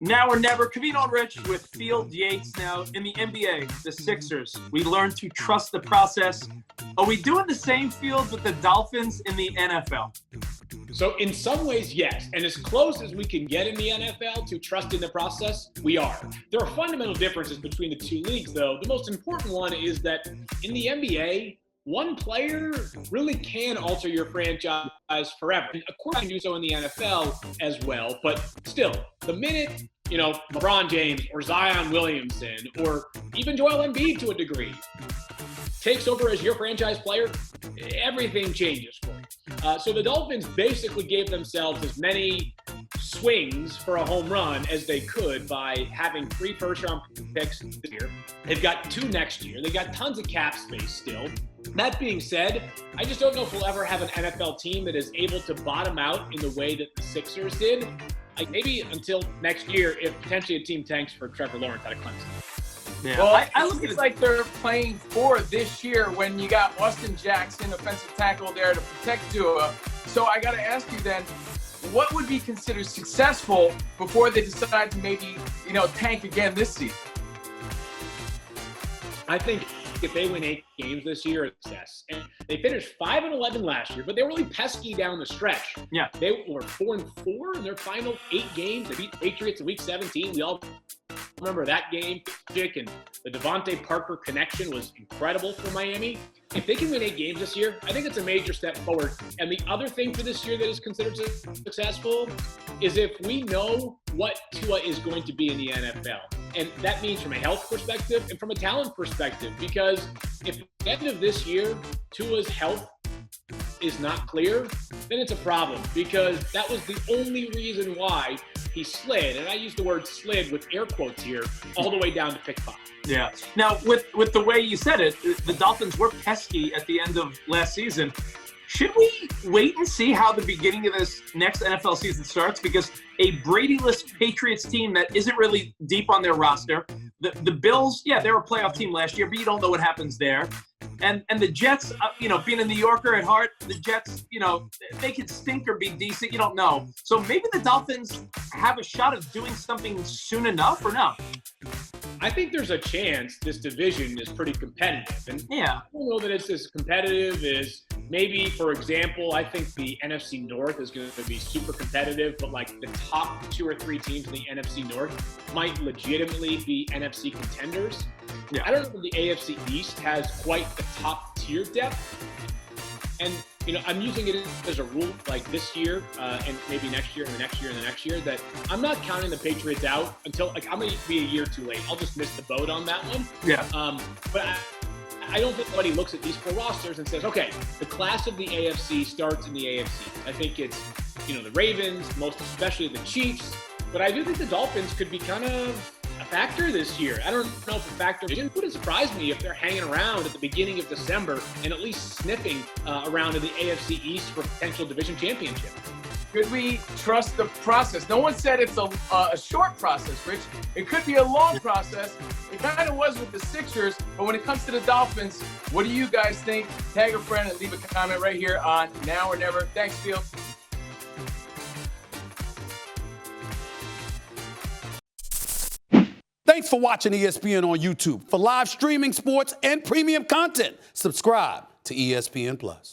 Now or never. Kavino and Rich with Field Yates. Now, in the NBA, the Sixers, we learned to trust the process. Are we doing the same Field with the Dolphins in the NFL? So in some ways, yes. And as close as we can get in the NFL to trusting the process, we are. There are fundamental differences between the two leagues, though. The most important one is that in the NBA, one player really can alter your franchise forever. And of course, you can do so in the NFL as well. But still, the minute, LeBron James or Zion Williamson or even Joel Embiid to a degree takes over as your franchise player, everything changes for you. So the Dolphins basically gave themselves as many swings for a home run as they could by having 3 first-round picks this year. They've got 2 next year. They've got tons of cap space still. That being said, I just don't know if we'll ever have an NFL team that is able to bottom out in the way that the Sixers did. Maybe until next year, if potentially a team tanks for Trevor Lawrence out of Clemson. Yeah. Well, I look at it like they're playing for this year when you got Austin Jackson, offensive tackle, there to protect Tua. So I got to ask you then, what would be considered successful before they decide to maybe, tank again this season? I think if they win 8 games this year, it's success. And they finished 5-11 last year, but they were really pesky down the stretch. Yeah. They were 4-4 in their final 8 games. They beat the Patriots in Week 17. We all remember that game. And the Devontae Parker connection was incredible for Miami. If they can win 8 games this year, I think it's a major step forward. And the other thing for this year that is considered successful is if we know what Tua is going to be in the NFL. And that means from a health perspective and from a talent perspective, because if at the end of this year, Tua's health is not clear, then it's a problem, because that was the only reason why he slid, and I use the word slid with air quotes here, all the way down to pick 5. Yeah. Now, with the way you said it, the Dolphins were pesky at the end of last season. Should we wait and see how the beginning of this next NFL season starts? Because a Brady-less Patriots team that isn't really deep on their roster, the Bills, yeah, they were a playoff team last year, but you don't know what happens there. And the Jets, being a New Yorker at heart, the Jets, they could stink or be decent. You don't know. So maybe the Dolphins have a shot of doing something soon enough, or no? I think there's a chance this division is pretty competitive. And yeah, I don't know that it's as competitive as maybe, for example, I think the NFC North is going to be super competitive, but like the top 2 or 3 teams in the NFC North might legitimately be NFC contenders. Yeah. I don't know if the AFC East has quite the top tier depth. And, I'm using it as a rule like this year and maybe next year and the next year and the next year that I'm not counting the Patriots out until I'm going to be a year too late. I'll just miss the boat on that one. Yeah. But I don't think anybody looks at these 4 rosters and says, okay, the class of the AFC starts in the AFC. I think it's, the Ravens, most especially the Chiefs. But I do think the Dolphins could be kind of a factor this year. I don't know if a factor. It wouldn't surprise me if they're hanging around at the beginning of December and at least sniffing around in the AFC East for potential division championship. Could we trust the process? No one said it's a short process, Rich. It could be a long process. It kind of was with the Sixers, but when it comes to the Dolphins, what do you guys think? Tag a friend and leave a comment right here on Now or Never. Thanks, Field. Thanks for watching ESPN on YouTube. For live streaming sports and premium content, subscribe to ESPN+.